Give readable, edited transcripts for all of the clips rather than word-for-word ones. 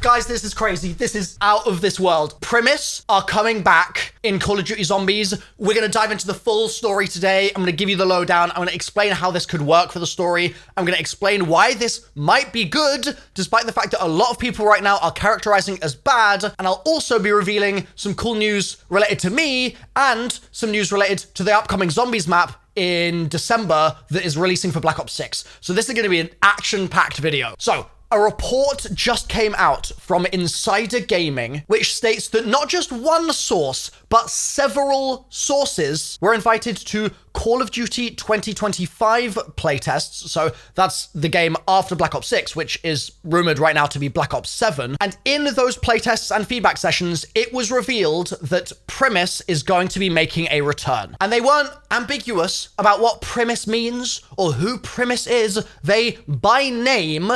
Guys, this is crazy. This is out of this world. Primis are coming back in Call of Duty Zombies. We're going to dive into the full story today. I'm going to give you the lowdown. I'm going to explain how this could work for the story. I'm going to explain why this might be good, despite the fact that a lot of people right now are characterizing as bad. And I'll also be revealing some cool news related to me and some news related to the upcoming Zombies map in December that is releasing for Black Ops 6. So this is going to be an action-packed video. So, a report just came out from Insider Gaming, which states that not just one source, but several sources were invited to Call of Duty 2025 playtests. So that's the game after Black Ops 6, which is rumored right now to be Black Ops 7. And in those playtests and feedback sessions, it was revealed that Primis is going to be making a return. And they weren't ambiguous about what Primis means or who Primis is. They, by name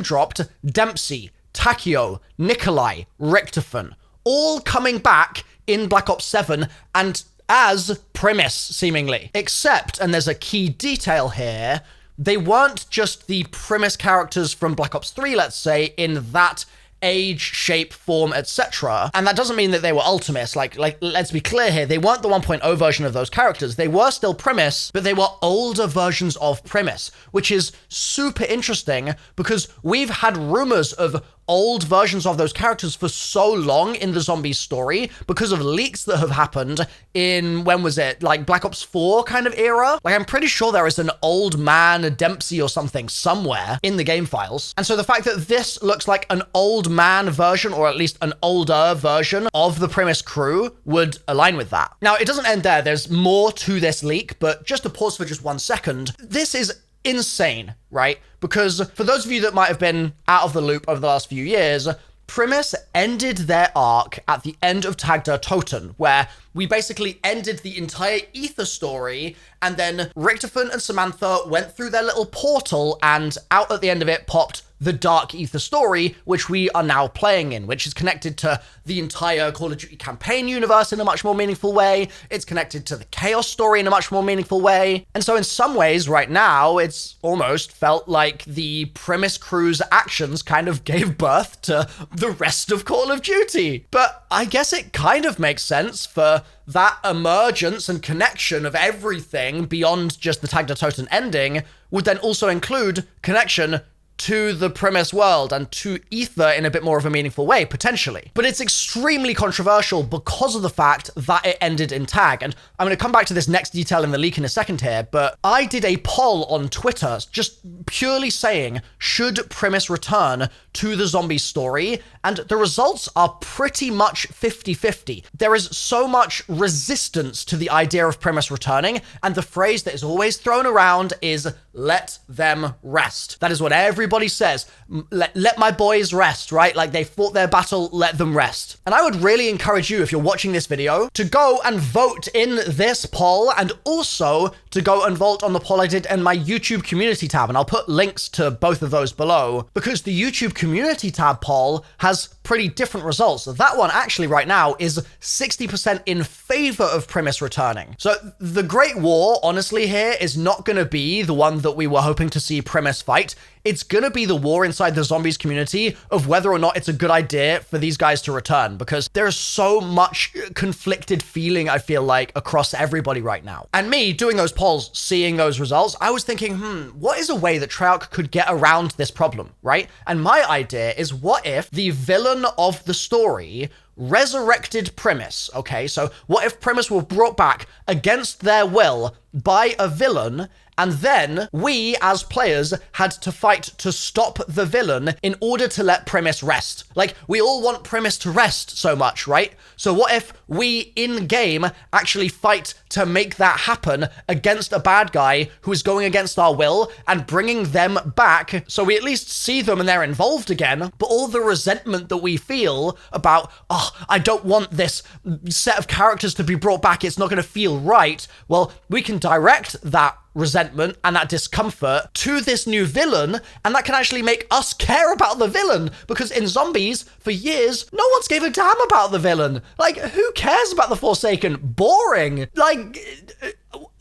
dropped Dempsey, Takio, Nikolai, Richtofen, all coming back in Black Ops 7 and as Primis, seemingly. Except, and there's a key detail here, they weren't just the Primis characters from Black Ops 3, let's say, in that age, shape, form, etc. And that doesn't mean that they were Ultimates. Like, let's be clear here, they weren't the 1.0 version of those characters. They were still Primis, but they were older versions of Primis, which is super interesting because we've had rumors of old versions of those characters for so long in the Zombies story because of leaks that have happened in, when was it? Like Black Ops 4 kind of era? Like I'm pretty sure there is an old man, a Dempsey or something somewhere in the game files. And so the fact that this looks like an old man version, or at least an older version of the Primis crew would align with that. Now, it doesn't end there. There's more to this leak, but just to pause for just 1 second, this is insane, right? Because for those of you that might have been out of the loop over the last few years, Primis ended their arc at the end of Tag der Toten, where we basically ended the entire Ether story, and then Richtofen and Samantha went through their little portal, and out at the end of it popped the Dark Ether story, which we are now playing in, which is connected to the entire Call of Duty campaign universe in a much more meaningful way. It's connected to the Chaos story in a much more meaningful way. And so in some ways right now, it's almost felt like the Primis crew's actions kind of gave birth to the rest of Call of Duty. But I guess it kind of makes sense for that emergence and connection of everything beyond just the Tag der Toten ending would then also include connection to the Primis world and to Ether in a bit more of a meaningful way, potentially. But it's extremely controversial because of the fact that it ended in Tag. And I'm going to come back to this next detail in the leak in a second here, but I did a poll on Twitter just purely saying, should Primis return to the zombie story? And the results are pretty much 50-50. There is so much resistance to the idea of Primis returning, and the phrase that is always thrown around is, let them rest. That is what everybody says. Let my boys rest, right? Like they fought their battle, let them rest. And I would really encourage you, if you're watching this video, to go and vote in this poll, and also to go and vote on the poll I did in my YouTube community tab. And I'll put links to both of those below, because the YouTube community tab poll has pretty different results. That one actually right now is 60% in favor of Primis returning. So the Great War, honestly, here is not going to be the one that we were hoping to see Primis fight. It's going to be the war inside the Zombies community of whether or not it's a good idea for these guys to return, because there is so much conflicted feeling, I feel like, across everybody right now. And me doing those polls, seeing those results, I was thinking, what is a way that Treyarch could get around this problem, right? And my idea is, what if the villain of the story resurrected Primis, okay? So what if Primis were brought back against their will by a villain, and then we, as players, had to fight to stop the villain in order to let Primis rest. Like, we all want Primis to rest so much, right? So what if we, in-game, actually fight to make that happen against a bad guy who is going against our will and bringing them back, so we at least see them and they're involved again, but all the resentment that we feel about, oh, I don't want this set of characters to be brought back, it's not going to feel right, well, we can direct that resentment and that discomfort to this new villain, and that can actually make us care about the villain, because in Zombies, for years, no one's gave a damn about the villain. Like, who cares about the Forsaken? Boring. Like,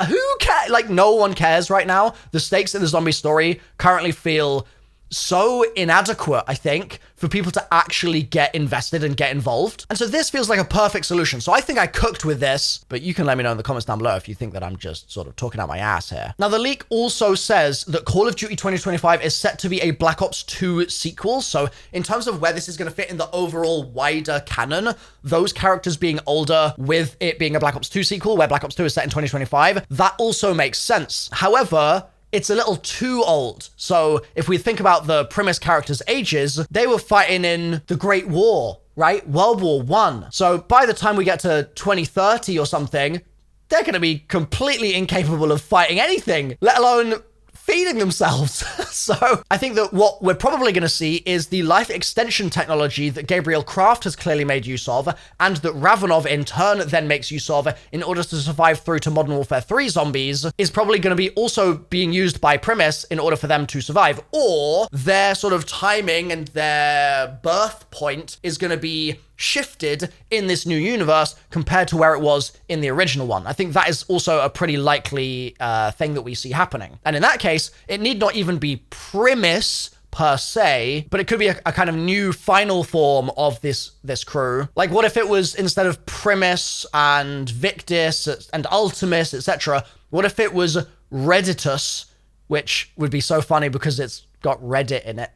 who cares? Like, no one cares right now. The stakes in the zombie story currently feel so inadequate, I think, for people to actually get invested and get involved. And so this feels like a perfect solution. So I think I cooked with this, but you can let me know in the comments down below if you think that I'm just sort of talking out my ass here. Now, the leak also says that Call of Duty 2025 is set to be a Black Ops 2 sequel. So in terms of where this is going to fit in the overall wider canon, those characters being older with it being a Black Ops 2 sequel, where Black Ops 2 is set in 2025, that also makes sense. However, it's a little too old. So if we think about the Primis characters' ages, they were fighting in the Great War, right? World War One. So by the time we get to 2030 or something, they're going to be completely incapable of fighting anything, let alone feeding themselves. So I think that what we're probably going to see is the life extension technology that Gabriel Kraft has clearly made use of, and that Ravenov in turn then makes use of in order to survive through to Modern Warfare 3 zombies, is probably going to be also being used by Primis in order for them to survive. Or their sort of timing and their birth point is going to be shifted in this new universe compared to where it was in the original one. I think that is also a pretty likely thing that we see happening. And in that case, it need not even be Primis per se, but it could be a kind of new final form of this crew. Like, what if it was, instead of Primis and Victus and Ultimus, etc., what if it was Redditus, which would be so funny because it's got Reddit in it.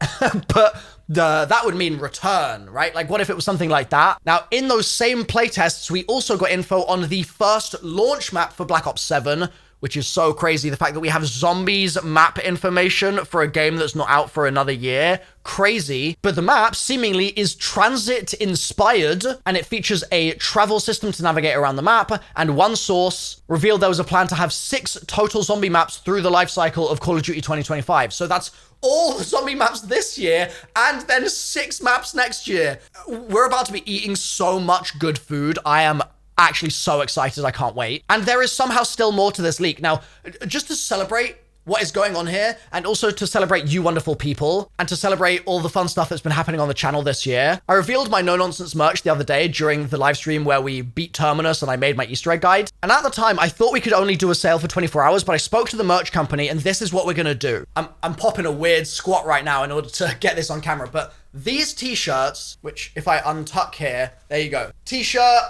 But that would mean return, right? Like, what if it was something like that? Now, in those same playtests, we also got info on the first launch map for Black Ops 7, which is so crazy. The fact that we have zombies map information for a game that's not out for another year. Crazy. But the map seemingly is transit inspired, and it features a travel system to navigate around the map. And one source revealed there was a plan to have 6 total zombie maps through the life cycle of Call of Duty 2025. So that's all the zombie maps this year, and then 6 maps next year. We're about to be eating so much good food. I am actually so excited. I can't wait. And there is somehow still more to this leak. Now, just to celebrate what is going on here, and also to celebrate you wonderful people, and to celebrate all the fun stuff that's been happening on the channel this year, I revealed my No Nonsense merch the other day during the live stream where we beat Terminus and I made my Easter egg guide. And at the time, I thought we could only do a sale for 24 hours, but I spoke to the merch company, and this is what we're gonna do. I'm popping a weird squat right now in order to get this on camera, but these t-shirts, which if I untuck here, there you go. T-shirt,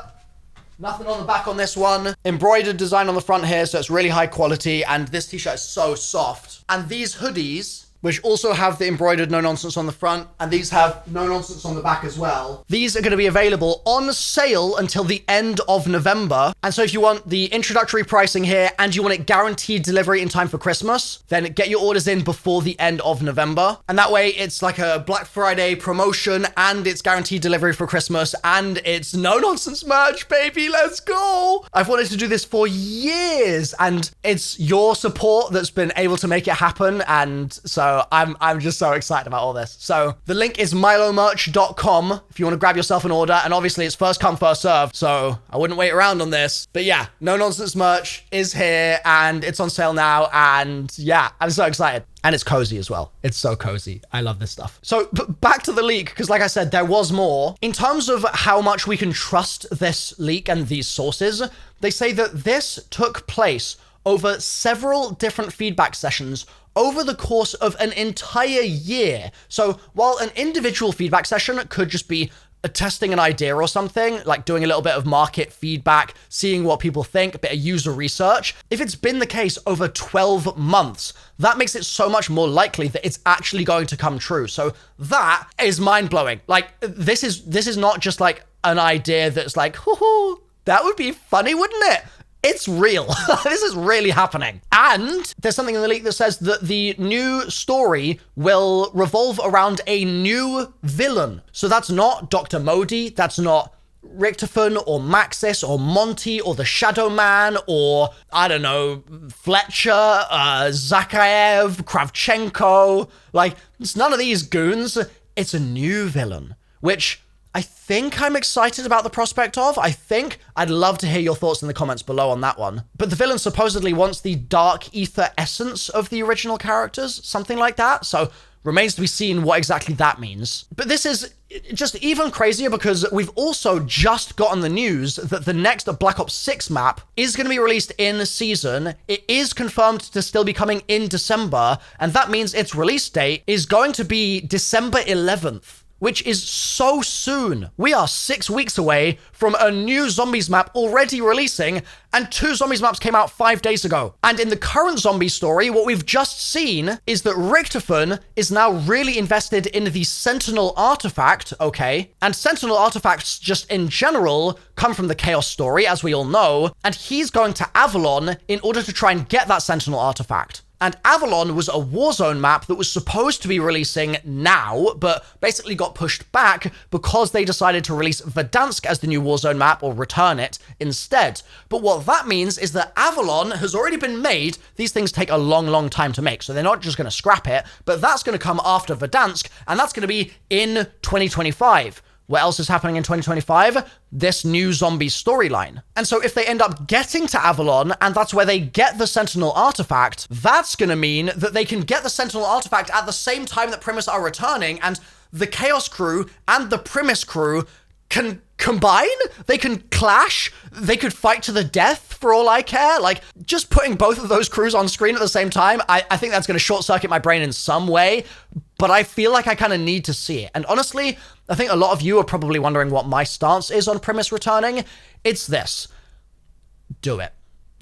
nothing on the back on this one. Embroidered design on the front here, so it's really high quality, and this t-shirt is so soft. And these hoodies, which also have the embroidered No Nonsense on the front, and these have No Nonsense on the back as well. These are going to be available on sale until the end of November. And so if you want the introductory pricing here, and you want it guaranteed delivery in time for Christmas, then get your orders in before the end of November. And that way it's like a Black Friday promotion, and it's guaranteed delivery for Christmas, and it's No Nonsense merch, baby, let's go! I've wanted to do this for years, and it's your support that's been able to make it happen, and so I'm just so excited about all this. So the link is milomerch.com if you want to grab yourself an order, and obviously it's first come, first serve, so I wouldn't wait around on this. But yeah, No Nonsense merch is here, and it's on sale now, and yeah, I'm so excited. And it's cozy as well. It's so cozy. I love this stuff. So back to the leak, because like I said, there was more. In terms of how much we can trust this leak and these sources, they say that this took place over several different feedback sessions over the course of an entire year. So while an individual feedback session could just be testing an idea or something, like doing a little bit of market feedback, seeing what people think, a bit of user research, if it's been the case over 12 months, that makes it so much more likely that it's actually going to come true. So that is mind-blowing. Like, this is not just like an idea that's like, hoo-hoo, that would be funny, wouldn't it? It's real. This is really happening. And there's something in the leak that says that the new story will revolve around a new villain. So that's not Dr. Modi, that's not Richtofen or Maxis or Monty or the Shadow Man or, I don't know, Fletcher, Zakayev, Kravchenko. Like, it's none of these goons. It's a new villain, which I think I'm excited about the prospect of. I'd love to hear your thoughts in the comments below on that one. But the villain supposedly wants the dark ether essence of the original characters, something like that. So Remains to be seen what exactly that means. But this is just even crazier because we've also just gotten the news that the next Black Ops 6 map is going to be released in season. It is confirmed to still be coming in December, and that means its release date is going to be December 11th. Which is so soon. We are 6 weeks away from a new Zombies map already releasing, and 2 Zombies maps came out 5 days ago. And in the current zombie story, what we've just seen is that Richtofen is now really invested in the Sentinel artifact, okay? And Sentinel artifacts just in general come from the Chaos story, as we all know, and he's going to Avalon in order to try and get that Sentinel artifact. And Avalon was a Warzone map that was supposed to be releasing now, but basically got pushed back because they decided to release Verdansk as the new Warzone map, or return it instead. But what that means is that Avalon has already been made. These things take a long, long time to make, so they're not just going to scrap it, but that's going to come after Verdansk, and that's going to be in 2025. What else is happening in 2025? This new zombie storyline. And so if they end up getting to Avalon, and that's where they get the Sentinel artifact, that's gonna mean that they can get the Sentinel artifact at the same time that Primis are returning, and the Chaos crew and the Primis crew can combine, they can clash, they could fight to the death for all I care. Like, just putting both of those crews on screen at the same time, I think that's gonna short circuit my brain in some way, but I feel like I kind of need to see it. And honestly, I think a lot of you are probably wondering what my stance is on Primis returning. It's this. Do it.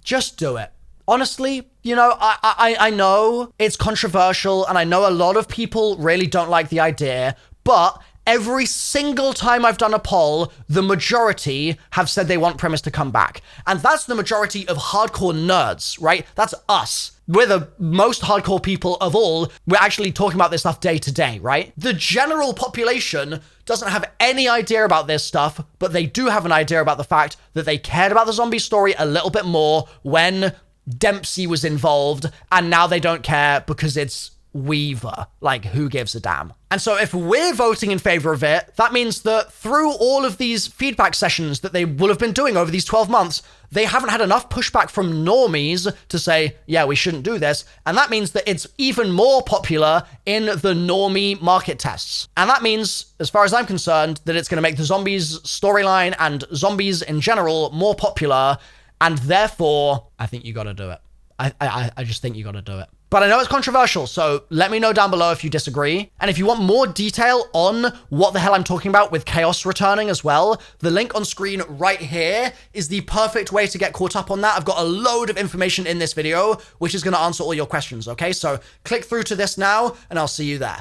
Just do it. Honestly, you know, I know it's controversial, and I know a lot of people really don't like the idea, but every single time I've done a poll, the majority have said they want Primis to come back. And that's the majority of hardcore nerds, right? That's us. We're the most hardcore people of all. We're actually talking about this stuff day to day, right? The general population doesn't have any idea about this stuff, but they do have an idea about the fact that they cared about the zombie story a little bit more when Dempsey was involved, and now they don't care because it's Weaver. Like, who gives a damn? And so if we're voting in favor of it, that means that through all of these feedback sessions that they will have been doing over these 12 months, they haven't had enough pushback from normies to say, yeah, we shouldn't do this. And that means that it's even more popular in the normie market tests. And that means, as far as I'm concerned, that it's going to make the zombies storyline and zombies in general more popular. And therefore, I think you got to do it. I just think you got to do it. But I know it's controversial, so let me know down below if you disagree. And if you want more detail on what the hell I'm talking about with Chaos returning as well, the link on screen right here is the perfect way to get caught up on that. I've got a load of information in this video, which is going to answer all your questions, okay? So click through to this now, and I'll see you there.